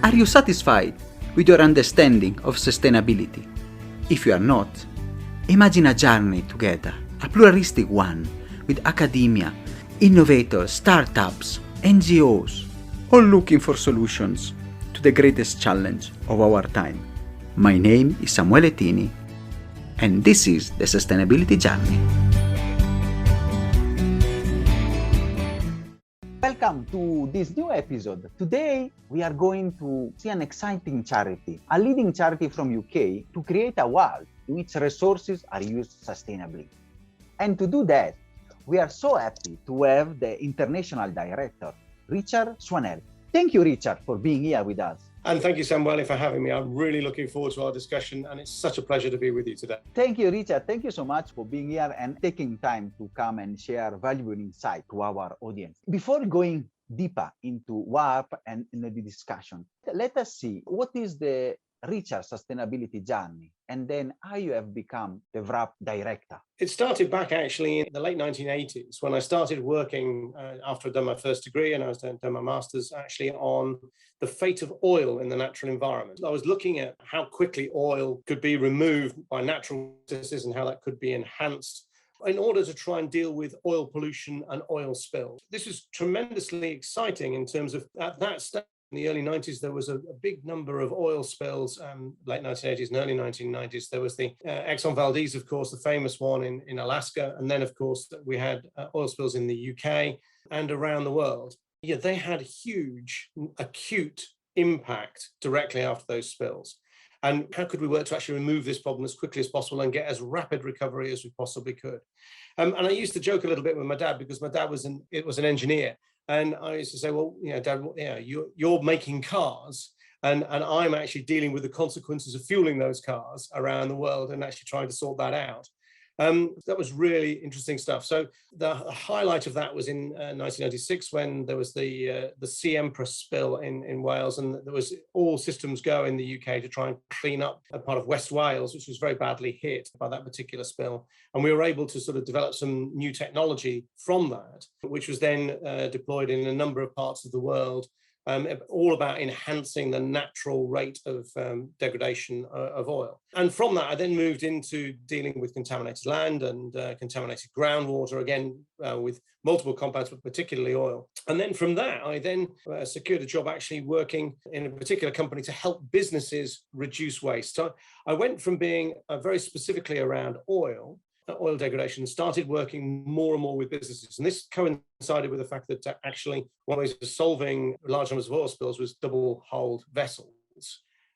Are you satisfied with your understanding of sustainability? If you are not, imagine a journey together, a pluralistic one, with academia, innovators, startups, NGOs, all looking for solutions to the greatest challenge of our time. My name is Samuele Tini, and this is the Sustainability Journey. Welcome to this new episode. Today, we are going to see an exciting charity, a leading charity from UK, to create a world in which resources are used sustainably. And to do that, we are so happy to have the international director, Richard Swannell. Thank you, Richard, for being here with us. And thank you, Samuele, for having me. I'm really looking forward to our discussion, and it's such a pleasure to be with you today. Thank you, Richard. Thank you so much for being here and taking time to come and share valuable insight to our audience. Before going deeper into WARP and in the discussion, let us see what is the Richard sustainability journey, and then how you have become the WRAP director. It started back actually in the late 1980s when I started working after I'd done my first degree, and I was doing my master's actually on the fate of oil in the natural environment. I was looking at how quickly oil could be removed by natural processes and how that could be enhanced in order to try and deal with oil pollution and oil spills. This was tremendously exciting in terms of at that stage. In the early 90s, there was a big number of oil spills, late 1980s and early 1990s. There was the Exxon Valdez, of course, the famous one in Alaska. And then, of course, we had oil spills in the UK and around the world. Yeah, they had huge, acute impact directly after those spills. And how could we work to actually remove this problem as quickly as possible and get as rapid recovery as we possibly could? And I used to joke a little bit with my dad, because my dad was an engineer. And I used to say, well, Dad, you're making cars, and I'm actually dealing with the consequences of fueling those cars around the world and actually trying to sort that out. That was really interesting stuff. So the highlight of that was in 1996 when there was the Sea Empress spill in Wales, and there was all systems go in the UK to try and clean up a part of West Wales, which was very badly hit by that particular spill. And we were able to sort of develop some new technology from that, which was then deployed in a number of parts of the world. All about enhancing the natural rate of degradation of oil. And from that, I then moved into dealing with contaminated land and contaminated groundwater, again, with multiple compounds, but particularly oil. And then from that, I then secured a job actually working in a particular company to help businesses reduce waste. So I went from being very specifically around oil degradation, started working more and more with businesses. And this coincided with the fact that actually one of the ways of solving large numbers of oil spills was double-hulled vessels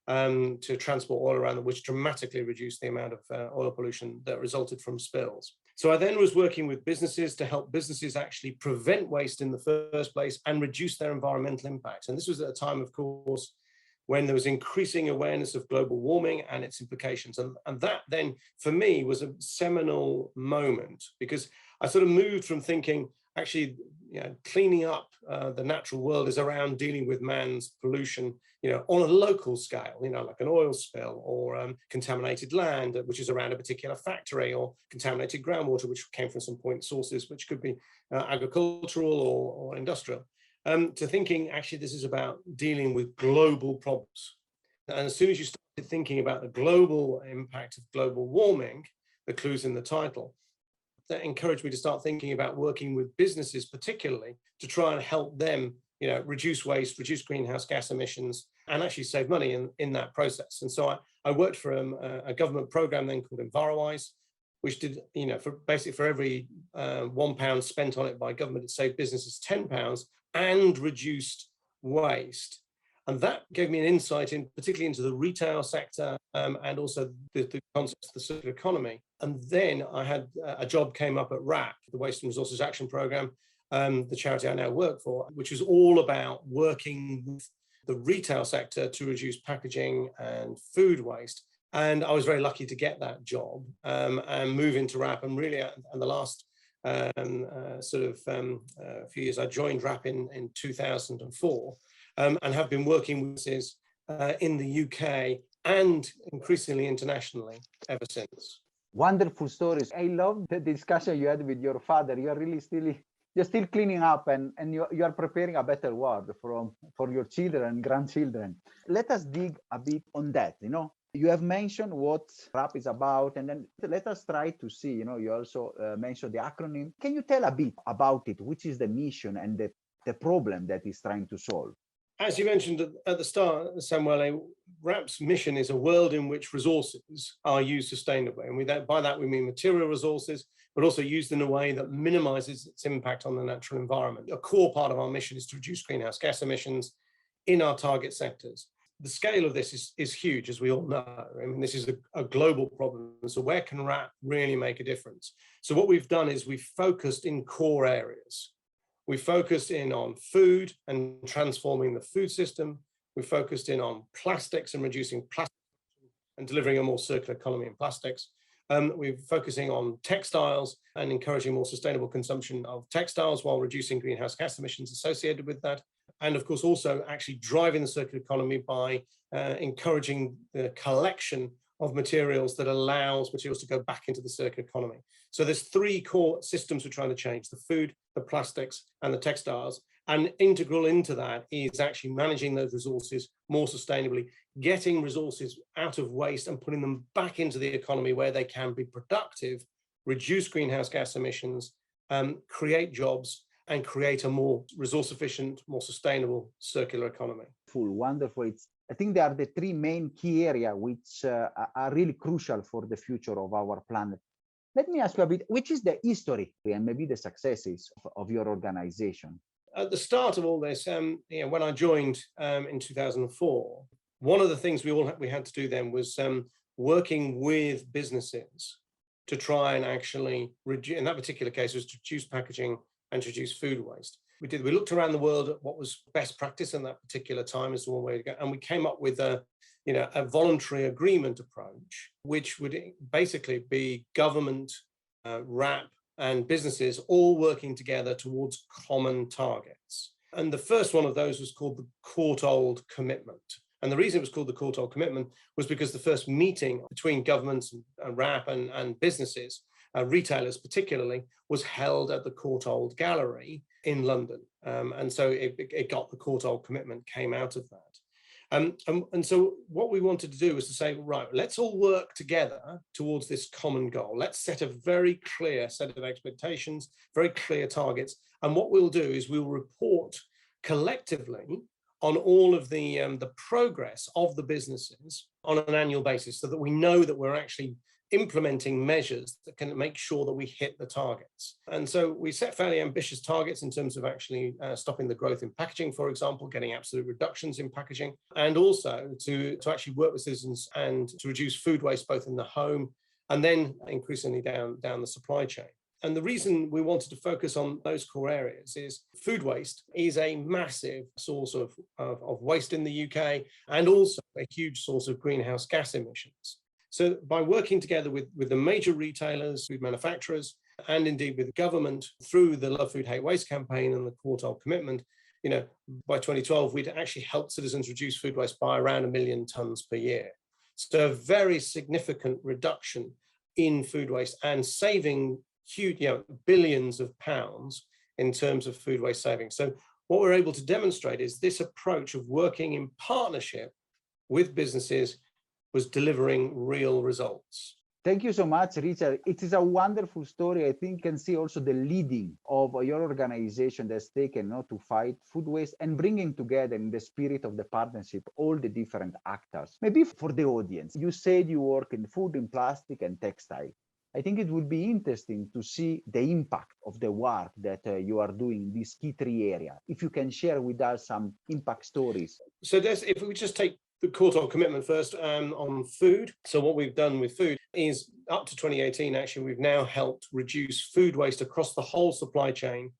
to transport oil around them, which dramatically reduced the amount of oil pollution that resulted from spills. So I then was working with businesses to help businesses actually prevent waste in the first place and reduce their environmental impacts. And this was at a time, of course, when there was increasing awareness of global warming and its implications. And that then, for me, was a seminal moment, because I sort of moved from thinking, actually, cleaning up the natural world is around dealing with man's pollution, on a local scale, like an oil spill or contaminated land, which is around a particular factory, or contaminated groundwater, which came from some point sources, which could be agricultural or industrial. To thinking, actually, this is about dealing with global problems. And as soon as you started thinking about the global impact of global warming, the clues in the title, that encouraged me to start thinking about working with businesses, particularly to try and help them, reduce waste, reduce greenhouse gas emissions, and actually save money in that process. And so I worked for a government program then called EnviroWise, which did, for every £1 spent on it by government, it saved businesses £10 and reduced waste. And that gave me an insight particularly into the retail sector and also the concept of the circular economy. And then I had a job came up at WRAP, the Waste and Resources Action Programme, the charity I now work for, which was all about working with the retail sector to reduce packaging and food waste. And I was very lucky to get that job and move into WRAP. And really, and the last few years, I joined WRAP in 2004 and have been working with this in the UK and increasingly internationally ever since. Wonderful stories. I love the discussion you had with your father. You are really still You're still cleaning up, and you are preparing a better world for your children and grandchildren. Let us dig a bit on that. You have mentioned what RAP is about, and then let us try to see. You also mentioned the acronym. Can you tell a bit about it? Which is the mission and the problem that it's trying to solve? As you mentioned at the start, Samuele, RAP's mission is a world in which resources are used sustainably. And by that, we mean material resources, but also used in a way that minimizes its impact on the natural environment. A core part of our mission is to reduce greenhouse gas emissions in our target sectors. The scale of this is huge, as we all know. I mean, this is a global problem. So where can RAP really make a difference? So what we've done is we've focused in core areas. We focused in on food and transforming the food system. We focused in on plastics and reducing plastic and delivering a more circular economy in plastics. We're focusing on textiles and encouraging more sustainable consumption of textiles while reducing greenhouse gas emissions associated with that. And of course, also actually driving the circular economy by encouraging the collection of materials that allows materials to go back into the circular economy. So there's three core systems we're trying to change: the food, the plastics, and the textiles. And integral into that is actually managing those resources more sustainably, getting resources out of waste and putting them back into the economy where they can be productive, reduce greenhouse gas emissions, create jobs, and create a more resource efficient, more sustainable circular economy. Wonderful. I think they are the three main key areas which are really crucial for the future of our planet. Let me ask you a bit, which is the history and maybe the successes of your organization? At the start of all this, when I joined in 2004, one of the things we had to do then was working with businesses to try and actually reduce, in that particular case, was to reduce packaging and to reduce food waste. We looked around the world at what was best practice in that particular time as the one way to go, and we came up with a voluntary agreement approach, which would basically be government, RAP, and businesses all working together towards common targets. And the first one of those was called the Courtauld Commitment. And the reason it was called the Courtauld Commitment was because the first meeting between governments and RAP and businesses, retailers particularly, was held at the Courtauld Gallery in London. And so it got the Courtauld Commitment, came out of that. And so what we wanted to do was to say, right, let's all work together towards this common goal. Let's set a very clear set of expectations, very clear targets. And what we'll do is we'll report collectively on all of the progress of the businesses on an annual basis, so that we know that we're actually implementing measures that can make sure that we hit the targets. And so we set fairly ambitious targets in terms of actually stopping the growth in packaging, for example, getting absolute reductions in packaging, and also to actually work with citizens and to reduce food waste both in the home and then increasingly down the supply chain. And the reason we wanted to focus on those core areas is food waste is a massive source of waste in the UK, and also a huge source of greenhouse gas emissions. So by working together with the major retailers, food manufacturers, and indeed with the government through the Love Food, Hate Waste campaign and the Courtauld Commitment, by 2012, we'd actually helped citizens reduce food waste by around 1 million tons per year. So a very significant reduction in food waste and saving huge, billions of pounds in terms of food waste savings. So what we're able to demonstrate is this approach of working in partnership with businesses was delivering real results. Thank you so much, Richard. It is a wonderful story. I think you can see also the leading of your organization that's taken to fight food waste and bringing together in the spirit of the partnership all the different actors. Maybe for the audience, you said you work in food, in plastic, and textile. I think it would be interesting to see the impact of the work that you are doing in these key three areas. If you can share with us some impact stories. So if we just take the Courtauld Commitment first on food. So what we've done with food is up to 2018, actually, we've now helped reduce food waste across the whole supply chain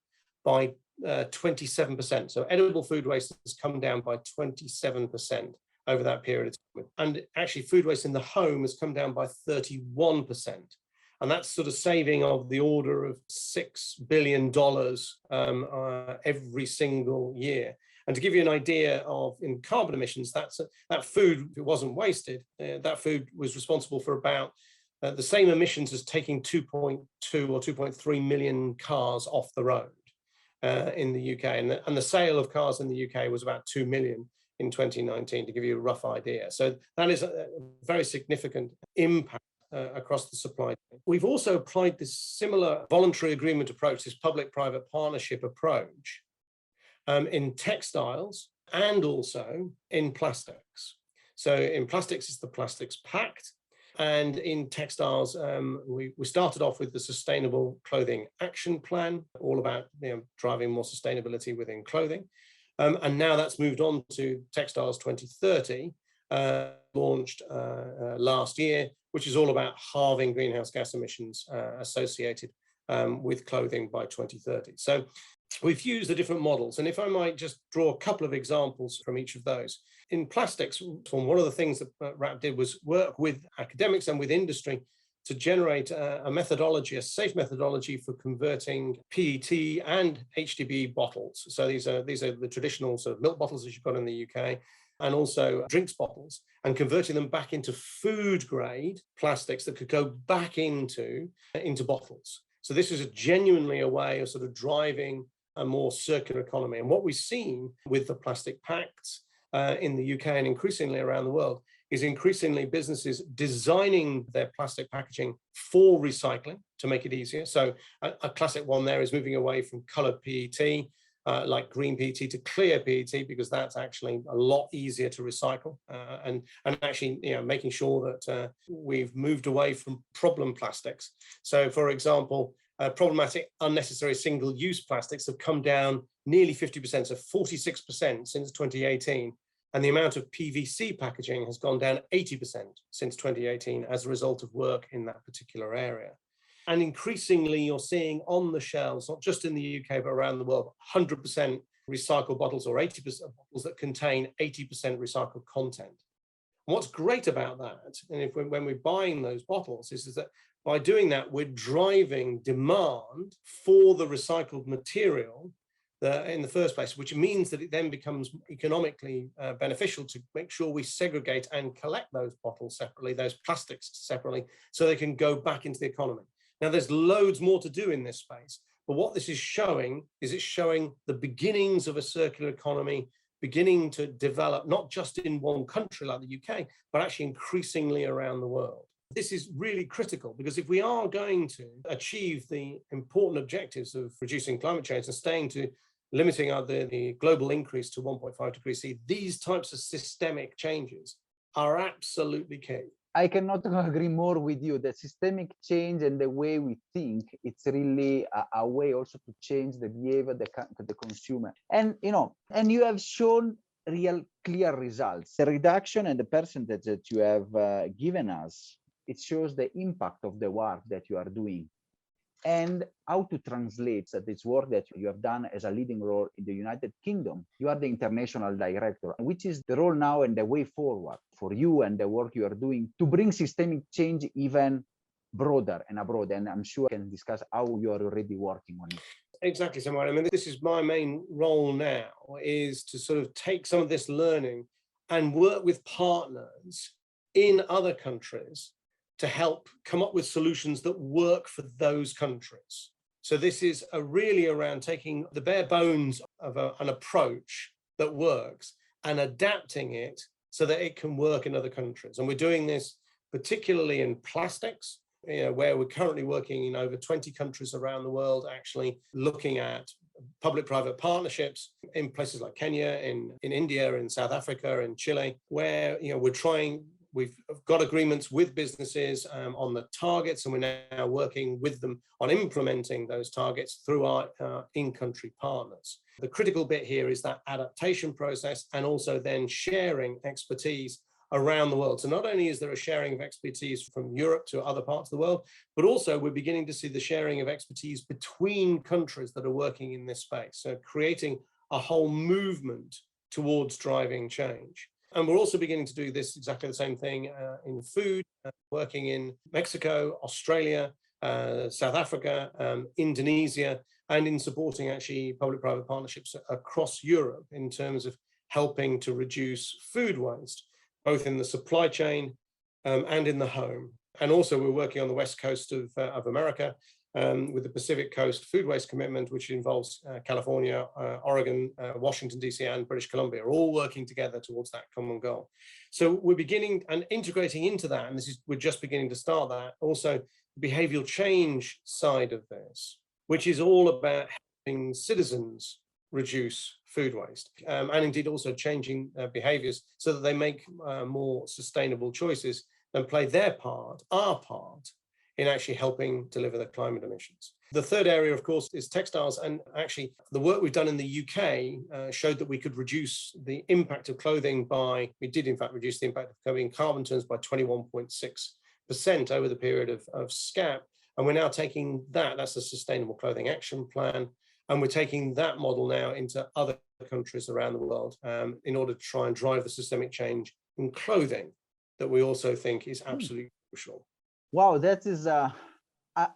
by 27%. So edible food waste has come down by 27% over that period of time. And actually food waste in the home has come down by 31%. And that's sort of saving of the order of $6 billion every single year. And to give you an idea of in carbon emissions, that food, if it wasn't wasted, that food was responsible for about the same emissions as taking 2.2 or 2.3 million cars off the road. in the UK, and the sale of cars in the UK was about 2 million in 2019, to give you a rough idea. So that is a very significant impact across the supply chain. We've also applied this similar voluntary agreement approach, this public-private partnership approach, in textiles and also in plastics. So in plastics, it's the Plastics Pact. And in textiles, we started off with the Sustainable Clothing Action Plan, all about driving more sustainability within clothing. And now that's moved on to Textiles 2030, launched last year, which is all about halving greenhouse gas emissions associated with clothing by 2030. So we've used the different models. And if I might just draw a couple of examples from each of those. In plastics, one of the things that RAP did was work with academics and with industry to generate a methodology, a safe methodology for converting PET and HDB bottles. So these are the traditional sort of milk bottles that you've got in the UK, and also drinks bottles, and converting them back into food grade plastics that could go back into bottles. So this is genuinely a way of sort of driving a more circular economy. And what we've seen with the Plastic Pacts in the UK and increasingly around the world is increasingly businesses designing their plastic packaging for recycling to make it easier. So a classic one there is moving away from colored PET, like green PET, to clear PET, because that's actually a lot easier to recycle, and actually making sure that we've moved away from problem plastics. So for example, problematic unnecessary single-use plastics have come down nearly 50%, so 46% since 2018. And the amount of PVC packaging has gone down 80% since 2018 as a result of work in that particular area. And increasingly, you're seeing on the shelves, not just in the UK, but around the world, 100% recycled bottles, or 80% bottles that contain 80% recycled content. And what's great about that, and when we're buying those bottles, is that by doing that, we're driving demand for the recycled material in the first place, which means that it then becomes economically beneficial to make sure we segregate and collect those bottles separately, those plastics separately, so they can go back into the economy. Now, there's loads more to do in this space, but what this is showing is it's showing the beginnings of a circular economy beginning to develop, not just in one country like the UK, but actually increasingly around the world. This is really critical, because if we are going to achieve the important objectives of reducing climate change and staying to limiting the global increase to 1.5 degrees C, these types of systemic changes are absolutely key. I cannot agree more with you. The systemic change and the way we think, it's really a way also to change the behavior of the consumer. And you have shown real clear results. The reduction and the percentage that you have given us, it shows the impact of the work that you are doing, and how to translate this work that you have done as a leading role in the United Kingdom. You are the international director, which is the role now and the way forward for you and the work you are doing to bring systemic change even broader and abroad. And I'm sure we can discuss how you are already working on it. Exactly, Samuel. I mean, this is my main role now, is to sort of take some of this learning and work with partners in other countries to help come up with solutions that work for those countries. So this is really around taking the bare bones of an approach that works and adapting it so that it can work in other countries. And we're doing this particularly in plastics, where we're currently working in over 20 countries around the world, actually looking at public-private partnerships in places like Kenya, in India, in South Africa, in Chile, where we've got agreements with businesses on the targets, and we're now working with them on implementing those targets through our in-country partners. The critical bit here is that adaptation process, and also then sharing expertise around the world. So not only is there a sharing of expertise from Europe to other parts of the world, but also we're beginning to see the sharing of expertise between countries that are working in this space. So creating a whole movement towards driving change. And we're also beginning to do this exactly the same thing in food, working in Mexico, Australia, South Africa, Indonesia, and in supporting actually public-private partnerships across Europe in terms of helping to reduce food waste, both in the supply chain and in the home. And also we're working on the west coast of America with the Pacific Coast Food Waste Commitment, which involves California, Oregon, Washington, D.C., and British Columbia, are all working together towards that common goal. So we're beginning and integrating into that, and we're just beginning to start that, also the behavioral change side of this, which is all about helping citizens reduce food waste, and indeed also changing behaviors so that they make more sustainable choices and play their part, our part, in actually helping deliver the climate emissions. The third area, of course, is textiles. And actually, the work we've done in the UK showed that we could reduce the impact of clothing we did in fact reduce the impact of clothing in carbon terms by 21.6% over the period of SCAP. And we're now taking that's a Sustainable Clothing Action Plan. And we're taking that model now into other countries around the world in order to try and drive the systemic change in clothing that we also think is absolutely crucial. Wow, that is a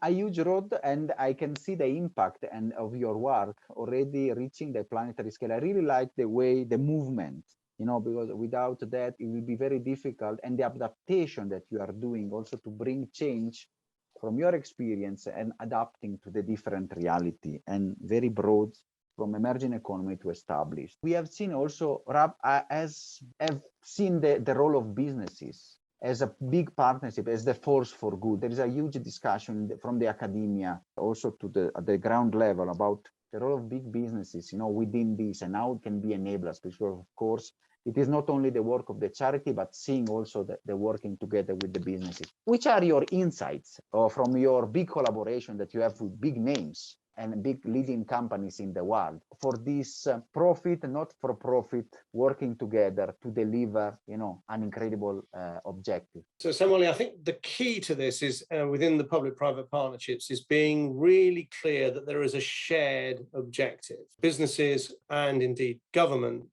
huge road, and I can see the impact of your work already reaching the planetary scale. I really like the movement, because without that, it will be very difficult. And the adaptation that you are doing also to bring change from your experience and adapting to the different reality, and very broad from emerging economy to established. We have seen also, have seen the role of businesses as a big partnership, as the force for good. There is a huge discussion from the academia, also to at the ground level, about the role of big businesses, within this, and how it can be enablers, because of course, it is not only the work of the charity, but seeing also the working together with the businesses. Which are your insights from your big collaboration that you have with big names and big leading companies in the world for this profit, not for profit, working together to deliver, an incredible objective? So Samuel, I think the key to this is within the public-private partnerships is being really clear that there is a shared objective. Businesses and indeed government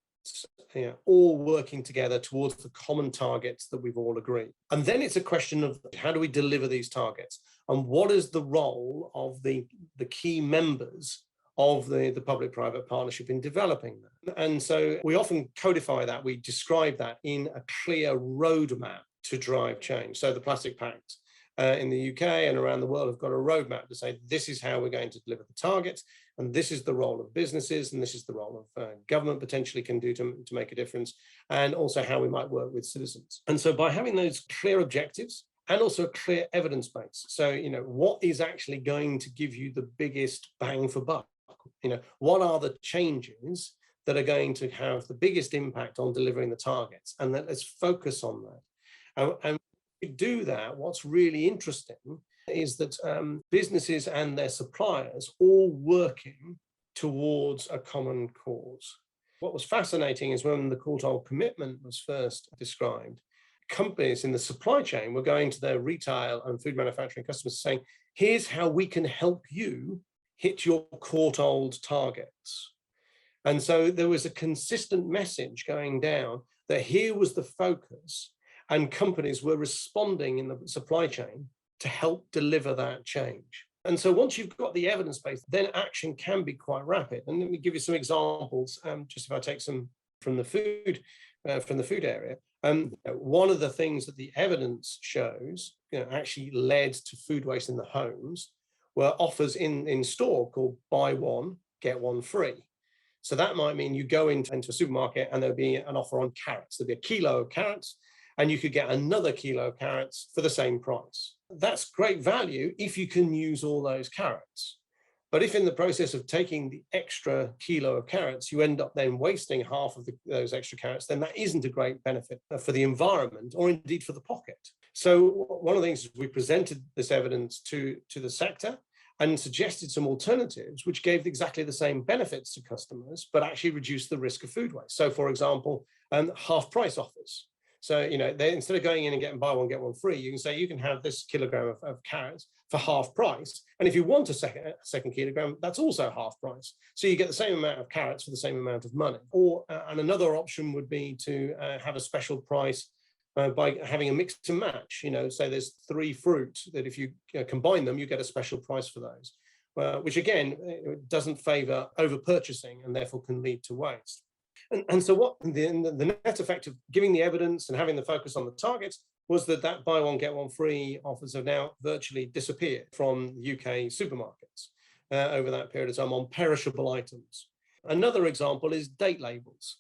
all working together towards the common targets that we've all agreed. And then it's a question of how do we deliver these targets, and what is the role of the key members of the public-private partnership in developing that. And so we often codify that, we describe that in a clear roadmap to drive change. So the Plastic Pact in the UK and around the world have got a roadmap to say this is how we're going to deliver the targets, and this is the role of businesses, and this is the role of government potentially can do to make a difference, and also how we might work with citizens. And so by having those clear objectives and also a clear evidence base, so what is actually going to give you the biggest bang for buck? What are the changes that are going to have the biggest impact on delivering the targets? And let's focus on that. And we do that, what's really interesting is that businesses and their suppliers all working towards a common cause. What was fascinating is when the quartile commitment was first described, companies in the supply chain were going to their retail and food manufacturing customers saying, here's how we can help you hit your quartile targets. And so there was a consistent message going down that here was the focus, and companies were responding in the supply chain to help deliver that change. And so once you've got the evidence base, then action can be quite rapid. And let me give you some examples, just if I take some from the food area. One of the things that the evidence shows actually led to food waste in the homes were offers in store called buy one, get one free. So that might mean you go into a supermarket and there'll be an offer on carrots. There'll be a kilo of carrots, and you could get another kilo of carrots for the same price. That's great value if you can use all those carrots. But if in the process of taking the extra kilo of carrots, you end up then wasting half of those extra carrots, then that isn't a great benefit for the environment or indeed for the pocket. So one of the things is we presented this evidence to the sector and suggested some alternatives which gave exactly the same benefits to customers, but actually reduced the risk of food waste. So for example, half price offers. So, instead of going in and getting buy one, get one free, you can say you can have this kilogram of carrots for half price. And if you want a second kilogram, that's also half price. So you get the same amount of carrots for the same amount of money. Or, and another option would be to have a special price by having a mix and match. Say there's 3 fruit that if you combine them, you get a special price for those, which again, doesn't favor over purchasing and therefore can lead to waste. And so what the net effect of giving the evidence and having the focus on the targets was that buy one, get one free offers have now virtually disappeared from UK supermarkets over that period of time on perishable items. Another example is date labels.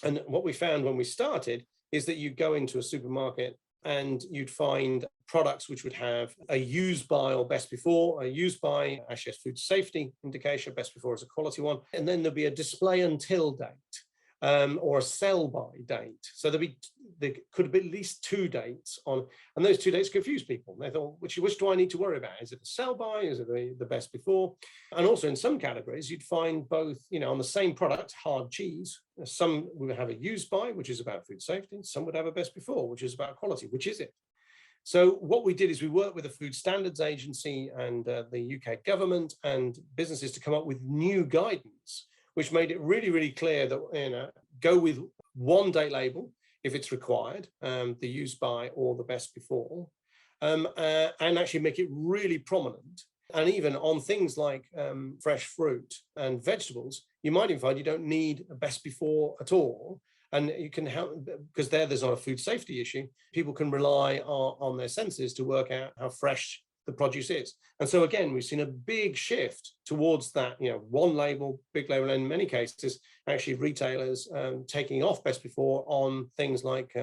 And what we found when we started is that you go into a supermarket and you'd find products which would have a use by or best before, a use by, actually a food safety indication, best before is a quality one, and then there'll be a display until date. Or a sell by date. So there could be at least 2 dates on, and those 2 dates confuse people. They thought, which do I need to worry about? Is it a sell by? Is it the best before? And also in some categories, you'd find both, on the same product, hard cheese, some would have a use by, which is about food safety. Some would have a best before, which is about quality. Which is it? So what we did is we worked with the Food Standards Agency and the UK government and businesses to come up with new guidance, which made it really, really clear that, go with one date label if it's required, the use by or the best before, and actually make it really prominent. And even on things like fresh fruit and vegetables, you might even find you don't need a best before at all. And you can help, because there's not a food safety issue. People can rely on their senses to work out how fresh the produce is. And so again, we've seen a big shift towards that, one label, big label, and in many cases, actually retailers taking off best before on things like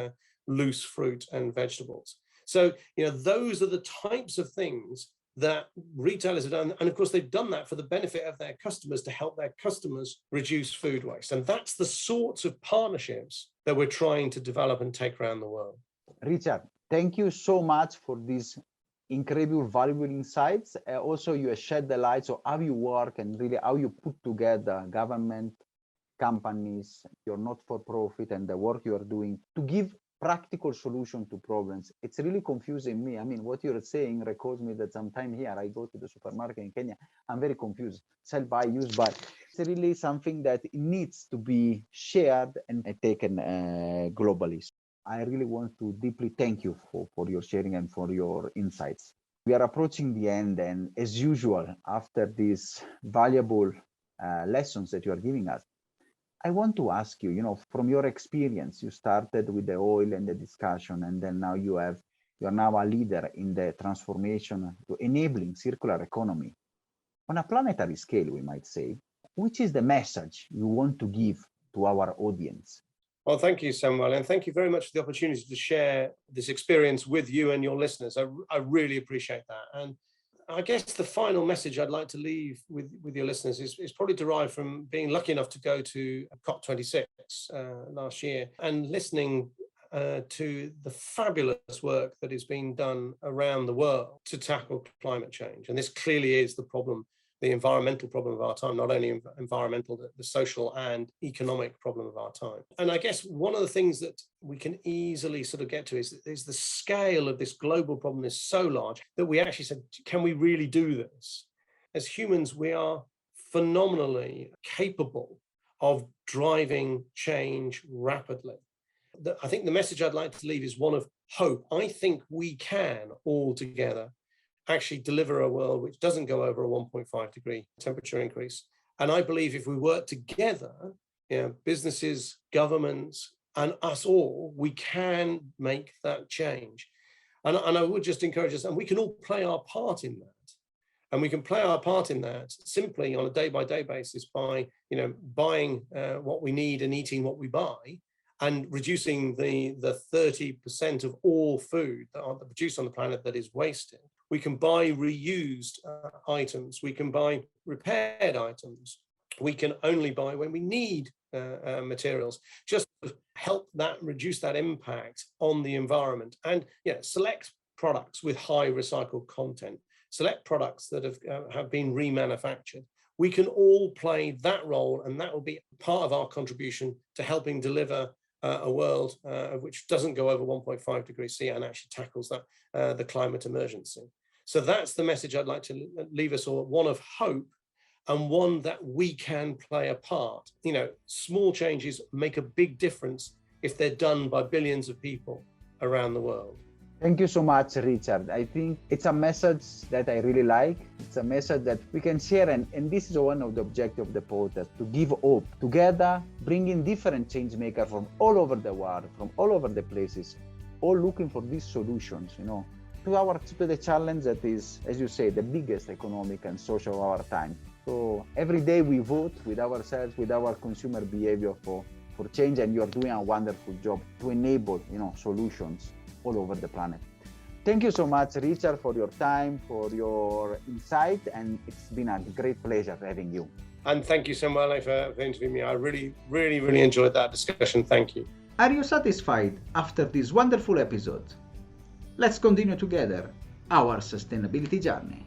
loose fruit and vegetables. So, those are the types of things that retailers have done. And of course, they've done that for the benefit of their customers to help their customers reduce food waste. And that's the sorts of partnerships that we're trying to develop and take around the world. Richard, thank you so much for this incredible, valuable insights. Also, you shed the light on how you work and really how you put together government, companies, your not-for-profit, and the work you are doing to give practical solution to problems. It's really confusing me. I mean, what you're saying recalls me that sometime here I go to the supermarket in Kenya, I'm very confused. Sell by, use by. It's really something that needs to be shared and taken globally. I really want to deeply thank you for your sharing and for your insights. We are approaching the end, and as usual, after these valuable lessons that you are giving us, I want to ask you, from your experience, you started with the oil and the discussion, and then now you are now a leader in the transformation to enabling circular economy. On a planetary scale, we might say, which is the message you want to give to our audience? Well, thank you, Samuel, and thank you very much for the opportunity to share this experience with you and your listeners. I really appreciate that. And I guess the final message I'd like to leave with your listeners is probably derived from being lucky enough to go to COP26 last year and listening to the fabulous work that is being done around the world to tackle climate change. And this clearly is the problem, the environmental problem of our time, not only environmental, the social and economic problem of our time. And I guess one of the things that we can easily sort of get to is the scale of this global problem is so large that we actually said, can we really do this? As humans, we are phenomenally capable of driving change rapidly. I think the message I'd like to leave is one of hope. I think we can all together actually deliver a world which doesn't go over a 1.5 degree temperature increase. And I believe if we work together, businesses, governments, and us all, we can make that change. And I would just encourage us, and we can all play our part in that. And we can play our part in that simply on a day-by-day basis by, buying what we need and eating what we buy, and reducing the 30% of all food that are produced on the planet that is wasted. We can buy reused items. We can buy repaired items. We can only buy when we need materials, just to help that reduce that impact on the environment. And select products with high recycled content, select products that have been remanufactured. We can all play that role, and that will be part of our contribution to helping deliver a world which doesn't go over 1.5 degrees C and actually tackles that the climate emergency. So that's the message I'd like to leave us all, one of hope and one that we can play a part. Small changes make a big difference if they're done by billions of people around the world. Thank you so much, Richard. I think it's a message that I really like. It's a message that we can share, and this is one of the objectives of the podcast, to give hope. Together, bringing different change makers from all over the world, from all over the places, all looking for these solutions, to the challenge that is, as you say, the biggest economic and social of our time. So every day we vote with ourselves, with our consumer behavior for change, and you're doing a wonderful job to enable, solutions all over the planet. Thank you so much, Richard, for your time, for your insight, and it's been a great pleasure having you. And thank you, Samuele, for interviewing me. I really enjoyed that discussion. Thank you. Are you satisfied after this wonderful episode? Let's continue together our sustainability journey.